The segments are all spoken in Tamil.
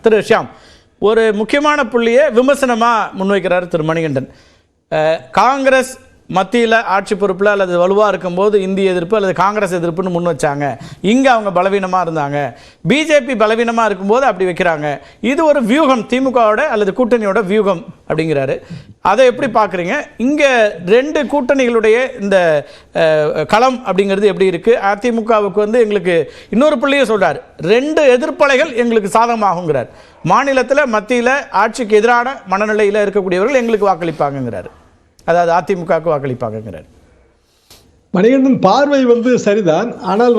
திரு ஷியாம் ஒரு முக்கியமான புள்ளியை விமர்சனமாக முன்வைக்கிறார் திரு மணிகண்டன். காங்கிரஸ் மத்தியில் ஆட்சி பொறுப்பில் அல்லது வலுவாக இருக்கும்போது இந்திய எதிர்ப்பு அல்லது காங்கிரஸ் எதிர்ப்புன்னு முன் வச்சாங்க. இங்கே அவங்க பலவீனமாக இருந்தாங்க. பிஜேபி பலவீனமாக இருக்கும்போது அப்படி வைக்கிறாங்க. இது ஒரு வியூகம், திமுகவோட அல்லது கூட்டணியோட வியூகம் அப்படிங்கிறாரு. அதை எப்படி பார்க்குறீங்க? இங்கே ரெண்டு கூட்டணிகளுடைய இந்த களம் அப்படிங்கிறது எப்படி இருக்குது? அதிமுகவுக்கு வந்து எங்களுக்கு இன்னொரு புள்ளியை சொல்கிறார், ரெண்டு எதிர்ப்பலைகள் எங்களுக்கு சாதகமாகுங்கிறார். மாநிலத்தில் மத்தியில் ஆட்சிக்கு எதிரான மனநிலையில் இருக்கக்கூடியவர்கள் எங்களுக்கு வாக்களிப்பாங்கங்கிறார். அதாவது அதிமுகவுக்கு வாக்களிப்பாங்கிறார். மணிகண்டன் பார்வை சரிதான். ஆனால்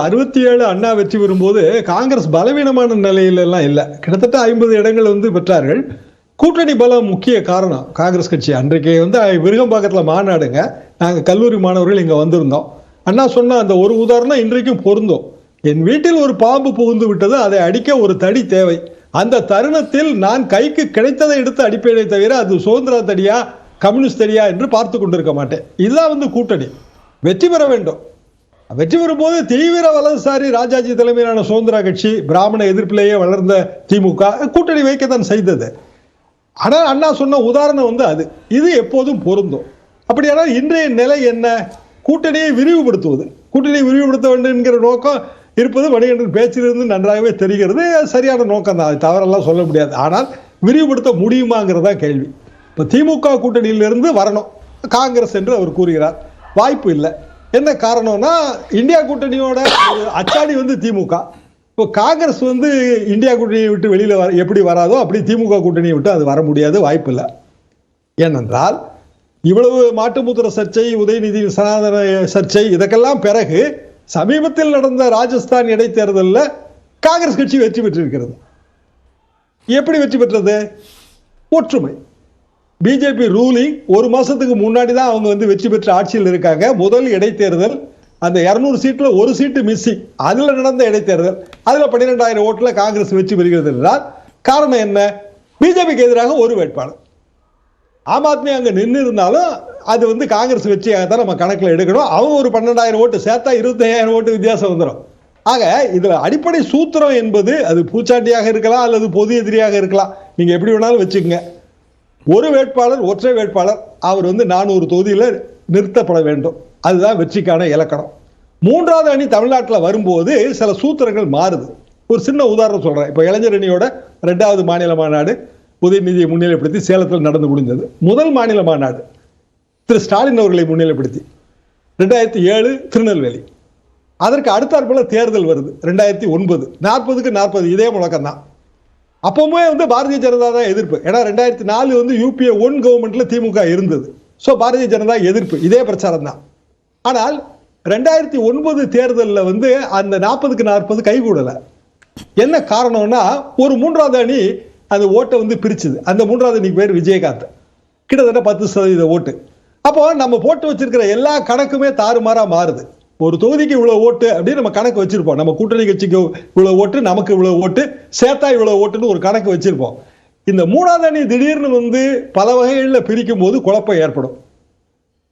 67 அண்ணா வெற்றி பெறும்போது காங்கிரஸ் பலவீனமான நிலையிலெல்லாம் இல்லை. கிட்டத்தட்ட 50 இடங்கள் பெற்றார்கள். கூட்டணி பலம் முக்கிய காரணம். காங்கிரஸ் கட்சி அன்றைக்கு விருகம்பாக்கத்தில் மாநாடுங்க, நாங்கள் கல்லூரி மாணவர்கள் இங்கே வந்திருந்தோம். அண்ணா சொன்ன அந்த ஒரு உதாரணம் இன்றைக்கும் பொருந்தும். என் வீட்டில் ஒரு பாம்பு புகுந்து விட்டது, அதை அடிக்க ஒரு தடி தேவை. அந்த தருணத்தில் நான் கைக்கு கிடைத்ததை எடுத்து அடிப்பேனே தவிர அது சுதந்திர தடியா கம்யூனிஸ்ட் தடியா என்று பார்த்து கொண்டிருக்க மாட்டேன். இதுதான் கூட்டணி. வெற்றி பெற வேண்டும். வெற்றி பெறும்போது தீவிர வலதுசாரி ராஜாஜி தலைமையிலான சுதந்திர கட்சி, பிராமண எதிர்ப்பிலேயே வளர்ந்த திமுக கூட்டணி வைக்கத்தான் செய்தது. ஆனால் அண்ணா சொன்ன உதாரணம் அது. இது எப்போதும் பொருந்தும். அப்படியானால் இன்றைய நிலை என்ன? கூட்டணியை விரிவுபடுத்துவது. கூட்டணியை விரிவுபடுத்த வேண்டும் என்கிற நோக்கம் இருப்பது மணிகண்டன் பேச்சிலிருந்து நன்றாகவே தெரிகிறது. சரியான நோக்கம் தான், தவறெல்லாம் சொல்ல முடியாது. ஆனால் விரிவுபடுத்த முடியுமாங்கிறதா கேள்வி. இப்போ திமுக கூட்டணியிலிருந்து வரணும் காங்கிரஸ் என்று அவர் கூறுகிறார். வாய்ப்பு இல்லை. என்ன காரணம்னா, இந்தியா கூட்டணியோட அச்சாடி திமுக. இப்போ காங்கிரஸ் இந்தியா கூட்டணியை விட்டு வெளியில் எப்படி வராதோ அப்படி திமுக கூட்டணியை விட்டு அது வர முடியாது, வாய்ப்பு இல்லை. ஏனென்றால் இவ்வளவு மாட்டுமுத்திர சர்ச்சை, உதயநிதி சனாதன சர்ச்சை, இதற்கெல்லாம் பிறகு சமீபத்தில் நடந்த ராஜஸ்தான் இடைத்தேர்தலில் காங்கிரஸ் கட்சி வெற்றி பெற்றிருக்கிறது. எப்படி வெற்றி பெற்றது? ஒற்றுமை. பிஜேபி ரூலிங் ஒரு மாசத்துக்கு முன்னாடி தான் அவங்க வெற்றி பெற்ற ஆட்சியில் இருக்காங்க. முதல் இடைத்தேர்தல் அந்த 200 சீட்ல ஒரு சீட்டு மிஸ்ஸிங், அதுல நடந்த இடைத்தேர்தல், அதுல 12,000 ஓட்டுல காங்கிரஸ் வெற்றி பெறுகிறது என்றால் காரணம் என்ன? பிஜேபிக்கு எதிராக ஒரு வேட்பாளர். ஆம் ஆத்மி அங்க நின்று இருந்தாலும் அது காங்கிரஸ் வெற்றியாகத்தான் நம்ம கணக்கில் எடுக்கணும். அவங்க ஒரு 12,000 ஓட்டு சேர்த்தா 25,000 ஓட்டு வித்தியாசம் வந்துடும். ஆக இதுல அடிப்படை சூத்திரம் என்பது அது பூச்சாண்டியாக இருக்கலாம் அல்லது பொது எதிரியாக இருக்கலாம், நீங்க எப்படி வேணாலும் வச்சுக்கோங்க. ஒரு வேட்பாளர், ஒற்றை வேட்பாளர், அவர் 400 தொகுதியில் நிறுத்தப்பட வேண்டும். அதுதான் வெற்றிக்கான இலக்கணம். மூன்றாவது அணி தமிழ்நாட்டில் வரும்போது சில சூத்திரங்கள் மாறுது. ஒரு சின்ன உதாரணம் சொல்றேன். இப்போ இளைஞர் அணியோட 2வது மாநில மாநாடு உதயநிதியை முன்னிலைப்படுத்தி சேலத்தில் நடந்து முடிந்தது. முதல் மாநில மாநாடு திரு ஸ்டாலின் அவர்களை முன்னிலைப்படுத்தி 2007 திருநெல்வேலி. அதற்கு அடுத்தாற்போல தேர்தல் வருது 2009. 40க்கு 40 இதே முழக்கம் தான். அப்பவுமே பாரதிய ஜனதா தான் எதிர்ப்பு. ஏன்னா 2004 யூபிஏ 1 கவர்மெண்ட்ல திமுக இருந்தது. ஸோ பாரதிய ஜனதா எதிர்ப்பு, இதே பிரச்சாரம் தான். ஆனால் 2009 தேர்தலில் அந்த 40க்கு 40 கைகூடலை. என்ன காரணம்னா, ஒரு மூன்றாவது அணி அந்த ஓட்டை பிரிச்சுது. அந்த மூன்றாவது அணிக்கு பேர் விஜயகாந்த். கிட்டத்தட்ட 10% ஓட்டு. அப்போ நம்ம போட்டு வச்சிருக்கிற எல்லா கணக்குமே தாறுமாறா மாறுது. ஒரு தொகுதிக்கு இவ்வளவு ஓட்டு அப்படின்னு நம்ம கணக்கு வச்சிருப்போம். நம்ம கூட்டணி கட்சிக்கு இவ்வளவு ஓட்டு, நமக்கு இவ்வளவு ஓட்டு, சேர்த்தா இவ்வளவு ஓட்டுன்னு ஒரு கணக்கு வச்சிருப்போம். இந்த மூணாவது அணி திடீர்னு பல வகைகளில் பிரிக்கும் போது குழப்பம் ஏற்படும்.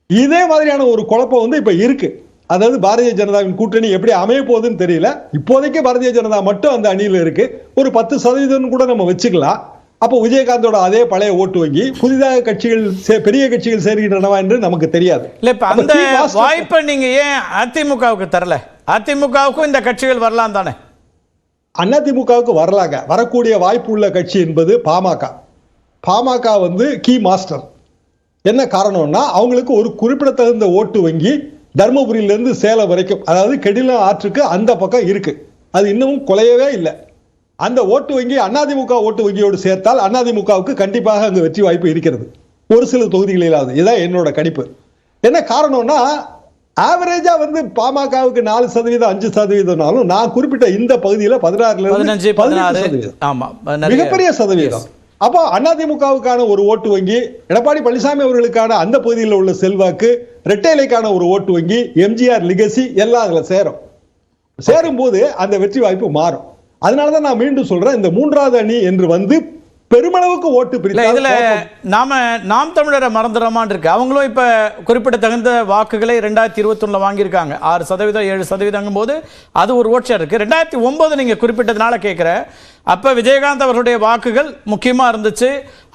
இதே மாதிரியான ஒரு குழப்பம் இப்ப இருக்கு. அதாவது பாரதிய ஜனதாவின் கூட்டணி எப்படி அமைய போகுதுன்னு தெரியல. இப்போதைக்கு பாரதிய ஜனதா மட்டும் அந்த அணியில இருக்கு. ஒரு 10% கூட நம்ம வச்சுக்கலாம். அப்போ விஜயகாந்தோட அதே பழைய ஓட்டு வங்கி புதிதாக கட்சிகள், பெரிய கட்சிகள் சேர்கின்றனவா என்று நமக்கு தெரியாது. இல்ல, இப்ப அந்த வாய்ப்பை நீங்க ஏன் அதிமுகவுக்கு தரல? அதிமுகவுக்கும் இந்த கட்சிகள் வரலாம் தானே? அதிமுகவுக்கு வரலாங்க. வரக்கூடிய வாய்ப்பு உள்ள கட்சி என்பது பாமக. PMK key master. என்ன காரணம்னா, அவங்களுக்கு ஒரு குறிப்பிடத்தகுந்த ஓட்டு வங்கி தர்மபுரியிலிருந்து சேலம் வரைக்கும், அதாவது கெடிலம் ஆற்றுக்கு அந்த பக்கம் இருக்கு. அது இன்னமும் குலையவே இல்லை. அந்த ஓட்டு வங்கி அதிமுக ஓட்டு வங்கியோடு சேர்த்தால் அதிமுகவுக்கு கண்டிப்பாக அங்கு வெற்றி வாய்ப்பு இருக்கிறது, ஒரு சில தொகுதிகளிலாவது. இதுதான் என்னோட கணிப்பு. என்ன காரணம்னா, ஆவரேஜா பாமகவுக்கு 4%, 5%, நான் குறிப்பிட்ட இந்த பகுதியில் 16% மிகப்பெரிய சதவீதம். அப்போ அதிமுகவுக்கான ஒரு ஓட்டு வங்கி, எடப்பாடி பழனிசாமி அவர்களுக்கான அந்த பகுதியில் உள்ள செல்வாக்கு, இரட்டைலைக்கான ஒரு ஓட்டு வங்கி, எம்ஜிஆர் லிகசி எல்லாம் அதுல சேரும் போது அந்த வெற்றி வாய்ப்பு மாறும். அதனாலதான் நான் மீண்டும் சொல்றேன், இந்த மூன்றாவது அணி என்று பெருமளவுக்கு ஓட்டு இல்ல இதுல நாம் தமிழரை மறந்துடுறோமான்னு இருக்கு. அவங்களும் இப்ப குறிப்பிடத்தகுந்த வாக்குகளை 2021 வாங்கியிருக்காங்க. 6%, 7% போது அது ஒரு ஓட் ஷேர் இருக்கு. 2009 நீங்க குறிப்பிட்டதுனால கேட்கிறேன். அப்ப விஜயகாந்த் அவர்களுடைய வாக்குகள் முக்கியமா இருந்துச்சு.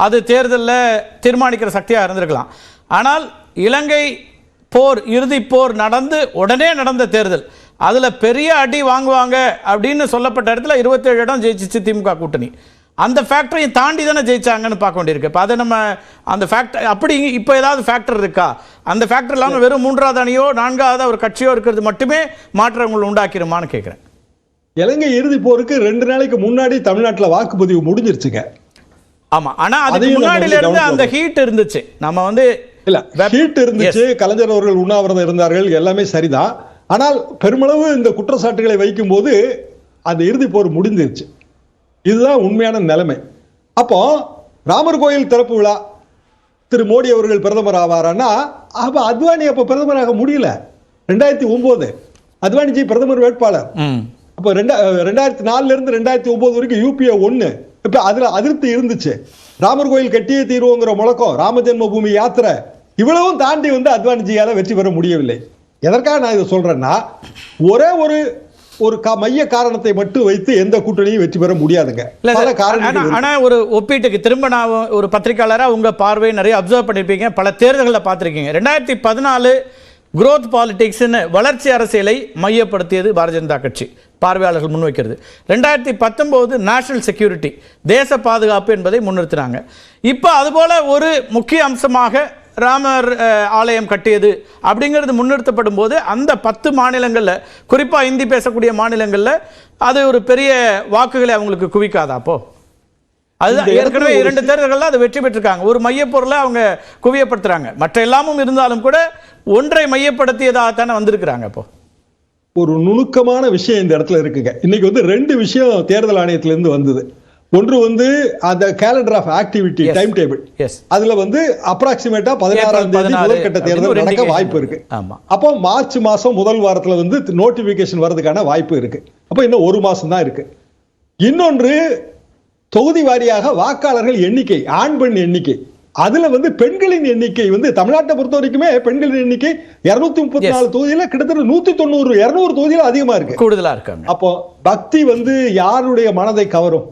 அது தேர்தலில் தீர்மானிக்கிற சக்தியா இருந்திருக்கலாம். ஆனால் இலங்கை போர், இறுதி போர் நடந்து உடனே நடந்த தேர்தல், அதுல பெரிய அடி வாங்குவாங்க அப்படின்னு சொல்லப்பட்ட இடத்துல 27 இடம் ஜெயிச்சிச்சு திமுக கூட்டணி. அந்த ஃபேக்டரையும் தாண்டி தானே ஜெயிச்சாங்கன்னு பார்க்க வேண்டியிருக்கு. இப்போ அதை நம்ம அந்த ஃபேக்டர் அப்படி இப்போ ஏதாவது ஃபேக்டர் இருக்கா? அந்த ஃபேக்டர் இல்லாமல் வெறும் 3வது அணியோ 4வது ஒரு கட்சியோ இருக்கிறது மட்டுமே மாற்றங்கள் உண்டாக்கிருமான்னு கேட்குறேன். இலங்கை இறுதி போருக்கு 2 நாளைக்கு முன்னாடி தமிழ்நாட்டில் வாக்குப்பதிவு முடிஞ்சிருச்சுங்க. ஆமா, ஆனா அதுக்கு முன்னாடில இருந்து அந்த ஹீட் இருந்துச்சு. நம்ம வந்து இல்ல ஹீட் இருந்துச்சு, கலைஞர் அவர்கள் உண்ணாவிரதம் இருந்தார்கள், எல்லாமே சரிதான். ஆனால் பெருமளவு இந்த குற்றச்சாட்டுகளை வைக்கும் போது அந்த இறுதி போர் முடிஞ்சிருச்சு. இதுதான் உண்மையான நிலைமை. அப்போ ராமர் கோயில் திறப்பு விழா திரு மோடி அவர்கள் பிரதமர் ஆவாரான்னா, அப்ப அத்வானி அப்ப பிரதமராக முடியல. 2009 அத்வானிஜி பிரதமர் வேட்பாளர். அப்போ 2004 இருந்து 2009 வரைக்கும் UPA 1. இப்ப அதுல அதிருப்தி இருந்துச்சு. ராமர் கோயில் கட்டியே தீர்வோங்கிற முழக்கம், ராம ஜென்ம பூமி யாத்திரை, இவ்வளவும் தாண்டி வந்து அத்வானிஜியால வெற்றி பெற முடியவில்லை. எதற்காக நான் இதை சொல்றேன்னா, ஒரே ஒரு மைய காரணத்தை மட்டும் வைத்து எந்த கூட்டணியும் வெற்றி பெற முடியாதுங்க. ஆனா ஒரு ஒப்பீட்டுக்கு திரும்ப நான் ஒரு பத்திரிகையாளரா உங்க பார்வை நிறைய அப்சர்வ் பண்ணிருப்பீங்க, பல தேர்தல்களில் பார்த்திருக்கீங்க. 2014 குரோத் பாலிடிக்ஸ்னு வளர்ச்சி அரசியலை மையப்படுத்தியது பாரதிய ஜனதா கட்சி பார்வையாளர்கள் முன்வைக்கிறது. 2019 நேஷனல் செக்யூரிட்டி, தேச பாதுகாப்பு என்பதை முன்னிறுத்தினாங்க. இப்போ அதுபோல ஒரு முக்கிய அம்சமாக ராமர் ஆலயம் கட்டியது அப்படிங்கிறது முன்னிறுத்தப்படும் போது அந்த 10 மாநிலங்களில், குறிப்பாக இந்தி பேசக்கூடிய மாநிலங்களில் அது ஒரு பெரிய வாக்குகளை அவங்களுக்கு குவிக்காதா? அப்போ அதுதான் ஏற்கனவே 2 தேர்தல்களில் அது வெற்றி பெற்றிருக்காங்க. ஒரு மையப்பொருளை அவங்க குவியப்படுத்துறாங்க. மற்ற எல்லாமும் இருந்தாலும் கூட ஒன்றை மையப்படுத்தியதாகத்தானே வந்திருக்கிறாங்க. அப்போ ஒரு நுணுக்கமான விஷயம் இந்த இடத்துல இருக்குங்க. இன்னைக்கு வந்து 2 விஷயம் தேர்தல் ஆணையத்திலிருந்து வந்தது. ஒன்று வந்து அந்த calendar of activity time table, அதுல வந்து அப்ராக்சிமேட்டா 16ஆம் தேதி முதற்கட்ட தேர்தல் நடக்க வாய்ப்பு இருக்கு. அப்போ மார்ச் மாசம் முதல் வாரத்துல வந்து நோட்டிபிகேஷன் வரதுக்கான வாய்ப்பு இருக்கு. அப்போ இன்னும் 1 மாசம் தான் இருக்கு. இன்னொன்று தொகுதி வாரியாக வாக்காளர்கள் எண்ணிக்கை, ஆண் பெண் எண்ணிக்கை, அதுல வந்து பெண்களின் எண்ணிக்கை வந்து தமிழ்நாட்டை பொறுத்த வரைக்குமே பெண்களின் எண்ணிக்கை 234 தொகுதியில கிட்டத்தட்ட 190 200 தொகுதியில அதிகமா இருக்கு, கூடுதலா இருக்காங்க. அப்போ பக்தி வந்து யாருடைய மனதை கவரும்?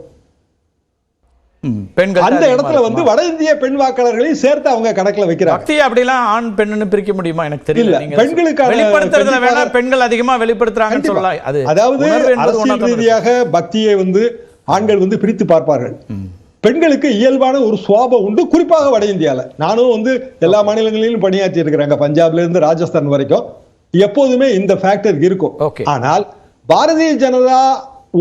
அந்த இடத்துல வந்து வட இந்திய பெண் வாக்காளர்களையும் சேர்த்து அவங்க கணக்குல வைக்கிறாங்க. பக்தி அப்படிலாம் ஆண் பெண்ணுன்னு பிரிக்க முடியுமா? எனக்கு தெரியல. பெண்களுக்கு வெளிப்படுத்துறதுல வேணா பெண்கள் அதிகமா வெளிப்படுத்துறாங்கன்னு சொல்லலாம். அதாவது அரசியல் ரீதியாக பக்தியை வந்து ஆண்கள் வந்து பிரித்து பார்ப்பார்கள். பெண்களுக்கு இயல்பான ஒரு சுவாபம் உண்டு, குறிப்பாக வட இந்தியால. நானும் வந்து எல்லா மாநிலங்களிலும் பணியாற்றி இருக்கிறாங்க, பஞ்சாப்ல இருந்து ராஜஸ்தான் வரைக்கும். எப்போதுமே இந்த ஃபேக்டர் இருக்கும். ஆனால் பாரதிய ஜனதா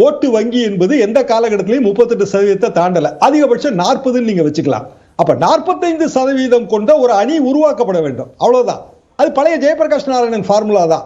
ஓட்டு வங்கி என்பது எந்த காலகட்டத்திலையும் 38% தாண்டல, அதிகபட்சம் 40 நீங்க வச்சுக்கலாம். அப்ப 45% கொண்ட ஒரு அணி உருவாக்கப்பட வேண்டும், அவ்வளவுதான். அது பழைய ஜெயபிரகாஷ் நாராயணன் ஃபார்முலா தான்.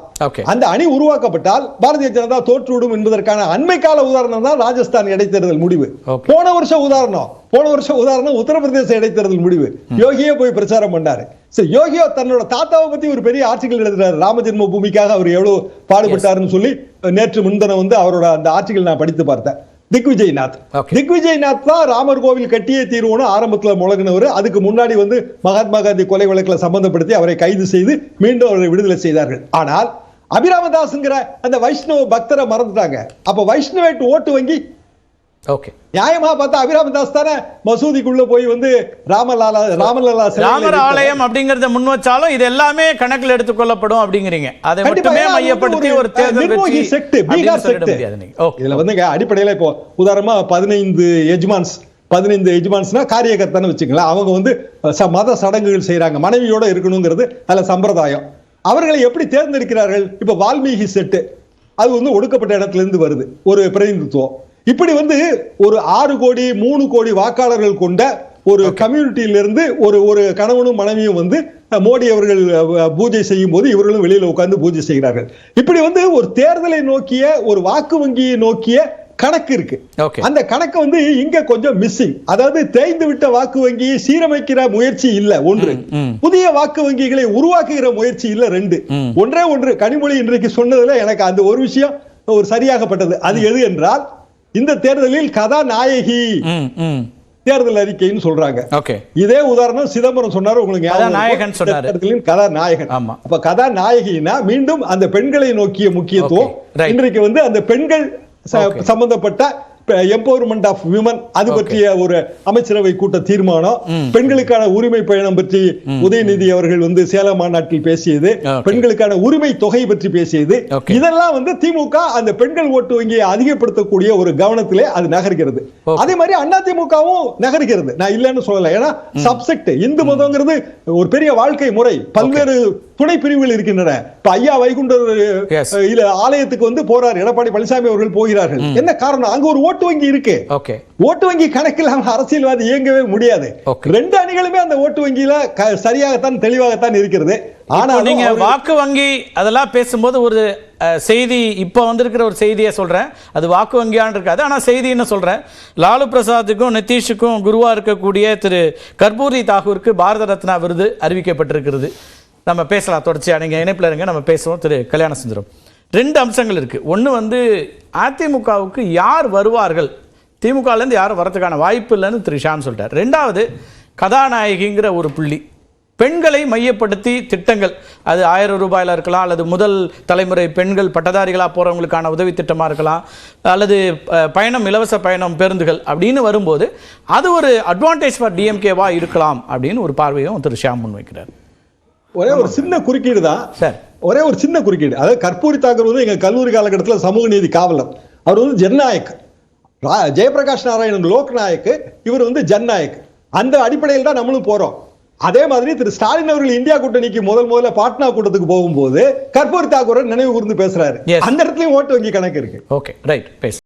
அந்த அணி உருவாக்கப்பட்டால் பாரதிய ஜனதா தோற்றுவிடும் என்பதற்கான அண்மை கால உதாரணம் தான் ராஜஸ்தான் இடைத்தேர்தல் முடிவு. போன வருஷம் உதாரணம் உத்தரப்பிரதேச இடைத்தேர்தல் முடிவு. யோகியே போய் பிரச்சாரம் பண்ணாரு. சரி, யோகியோ தன்னோட தாத்தாவை பத்தி ஒரு பெரிய ஆர்டிகல் எழுதுறாரு, ராம ஜென்ம பூமிக்காக அவர் எவ்வளவு பாடுபட்டாருன்னு சொல்லி. நேற்று முன்தினம் வந்து அவரோட அந்த ஆர்டிகல் நான் படித்து பார்த்தேன். திக்விஜய்நாத் தான் ராமர் கோவில் கட்டியே தீர்வோன்னு ஆரம்பத்துல முழங்கினவர். அதுக்கு முன்னாடி வந்து மகாத்மா காந்தி கொலை வழக்கில் சம்பந்தப்படுத்தி அவரை கைது செய்து மீண்டும் அவரை விடுதலை செய்தார்கள். ஆனால் அபிராமதாஸ்ங்கிற அந்த வைஷ்ணவ பக்தரை மறந்துட்டாங்க. அப்ப வைஷ்ணவேட் ஓட்டு வங்கி நியாயமா பார்த்தா அபிராமதாஸ் தானே மசூதிக்குள்ள போய் வந்து ராமர் ஆலயம் அப்படிங்கறத முன் வச்சாலும் இது எல்லாமே கணக்கில் எடுத்துக் கொள்ளப்படும் அப்படிங்கிறீங்க. அதை மட்டுமே மையப்படுத்தி ஒரு தேர்தல் வெற்றி இதுல வந்து அடிப்படையில இப்போ உதாரணமா 15 எஜமான்ஸ்னா காரியகர்த்தான்னு வச்சுக்கலாம். அவங்க வந்து மத சடங்குகள் செய்யறாங்க, மனைவியோட இருக்கணுங்கிறது அதுல சம்பிரதாயம். அவர்களை எப்படி தேர்ந்தெடுக்கிறார்கள்? இப்ப வால்மீகி செட்டு, அது வந்து ஒடுக்கப்பட்ட இடத்துல இருந்து வருது ஒரு பிரதிநிதித்துவம். இப்படி வந்து ஒரு 6 கோடி 3 கோடி வாக்காளர்கள் கொண்ட ஒரு கம்யூனிட்டியிலிருந்து ஒரு கணவனும் மனைவியும் வந்து மோடி அவர்கள் பூஜை செய்யும் போது இவர்களும் வெளியில உட்கார்ந்து பூஜை செய்கிறார்கள். இப்படி வந்து ஒரு தேர்தலை நோக்கிய ஒரு வாக்கு வங்கியை நோக்கிய கணக்கு இருக்கு. அந்த கணக்கு வந்து இங்க கொஞ்சம் மிஸ்ஸிங். அதாவது தேய்ந்து விட்ட வாக்கு வங்கியை சீரமைக்கிற முயற்சி இல்ல, ஒன்று. புதிய வாக்கு வங்கிகளை உருவாக்குகிற முயற்சி இல்ல, 2. ஒன்று கனிமொழி இன்றைக்கு சொன்னதுல எனக்கு அந்த ஒரு விஷயம் ஒரு சரியாகப்பட்டது. அது எது என்றால், இந்த தேர்தலில் கதாநாயகி தேர்தல் அறிக்கைன்னு சொல்றாங்க. ஓகே, இதே உதாரணம் சிதம்பரம் சொன்னாரு, உங்களுக்கு கதாநாயகன் சொன்னாரு. கதாநாயகன். ஆமா. அப்ப கதாநாயகினா மீண்டும் அந்த பெண்களை நோக்கிய முக்கியத்துவம். இன்றைக்கு வந்து அந்த பெண்கள் சம்பந்தப்பட்ட எம்பவர்மெண்ட் ஆஃப் விமன் அது பற்றிய ஒரு அமைச்சரவை கூட்ட தீர்மானம், பெண்களுக்கான உரிமை பயணம் பற்றி உதயநிதி அவர்கள் வந்து சேலம் மாநாட்டில் பேசியது, பெண்களுக்கான உரிமை தொகை பற்றி பேசியது, இதெல்லாம் வந்து திமுக அந்த பெண்கள் ஓட்டு வங்கியை அதிகப்படுத்தக்கூடிய ஒரு கவனத்திலே அது நகர்கிறது. அதே மாதிரி அதிமுகவும் நகர்கிறது, நான் இல்லைன்னு சொல்லல. ஏன்னா சப்செக்ட் இந்து மதம்ங்கிறது ஒரு பெரிய வாழ்க்கை முறை, பல்வேறு துணை பிரிவுகள் இருக்கின்றன. இப்ப ஐயா வைகுண்டர் ஆலயத்துக்கு வந்து போறார் எடப்பாடி பழனிசாமி அவர்கள், போகிறார்கள். என்ன காரணம்? அங்க ஒரு ஓட்டு வங்கி இருக்கு. ஓட்டு வங்கி கணக்கில் அரசியல்வாதி இயங்கவே முடியாது. ரெண்டு அணிகளுமே அந்த ஓட்டு வங்கியில சரியாகத்தான் தெளிவாகத்தான் இருக்கிறது. ஆனா நீங்க வாக்கு வங்கி அதெல்லாம் பேசும்போது ஒரு செய்தி இப்ப வந்திருக்கிற ஒரு செய்தியை சொல்றேன், அது வாக்கு வங்கியான் இருக்காது, ஆனா செய்தின்னு சொல்றேன். லாலு பிரசாத்துக்கும் நிதிஷுக்கும் குருவா இருக்கக்கூடிய திரு கர்பூரி தாகூருக்கு பாரத ரத்னா விருது அறிவிக்கப்பட்டிருக்கிறது. நம்ம பேசலாம் தொடர்ச்சியா, நீங்க இணைப்பில் இருங்க, நம்ம பேசுவோம். திரு கல்யாண சுந்தரம், ரெண்டு அம்சங்கள் இருக்கு. ஒன்று வந்து அதிமுகவுக்கு யார் வருவார்கள், திமுகலேருந்து யாரும் வரதுக்கான வாய்ப்பு இல்லைன்னு திரு ஷாம் சொல்லிட்டார். ரெண்டாவது கதாநாயகிங்கிற ஒரு புள்ளி, பெண்களை மையப்படுத்தி திட்டங்கள், அது 1000 ரூபாயில இருக்கலாம், அல்லது முதல் தலைமுறை பெண்கள் பட்டதாரிகளாக போகிறவங்களுக்கான உதவி திட்டமாக இருக்கலாம், அல்லது பயணம் இலவச பயணம் பேருந்துகள் அப்படின்னு வரும்போது அது ஒரு அட்வான்டேஜ் ஃபார் டிஎம்கேவா இருக்கலாம் அப்படின்னு ஒரு பார்வையும் திரு ஷாம் முன்வைக்கிறார். ஒரே ஒரு சின்ன குறுக்கீடு தான் சார், ஒரே ஒரு சின்ன குறுக்கீடு. அதாவது கர்பூரி தாக்கூர் வந்து எங்க கல்லூரி காலகட்டத்தில் சமூக நீதி காவலர், அவர் வந்து ஜனநாயக். ஜெயபிரகாஷ் நாராயணன் லோக்நாயக், இவர் வந்து ஜனநாயக். அந்த அடிப்படையில் தான் நம்மளும் போறோம். அதே மாதிரி திரு ஸ்டாலின் அவர்கள் இந்தியா கூட்டணிக்கு முதல்ல பாட்னா கூட்டத்துக்கு போகும்போது கர்பூரி தாக்கூரை நினைவு கூர்ந்து பேசுறாரு. அந்த இடத்துலயும் ஓட்டு வங்கி கணக்கு இருக்கு. ஓகே, ரைட், பேசு.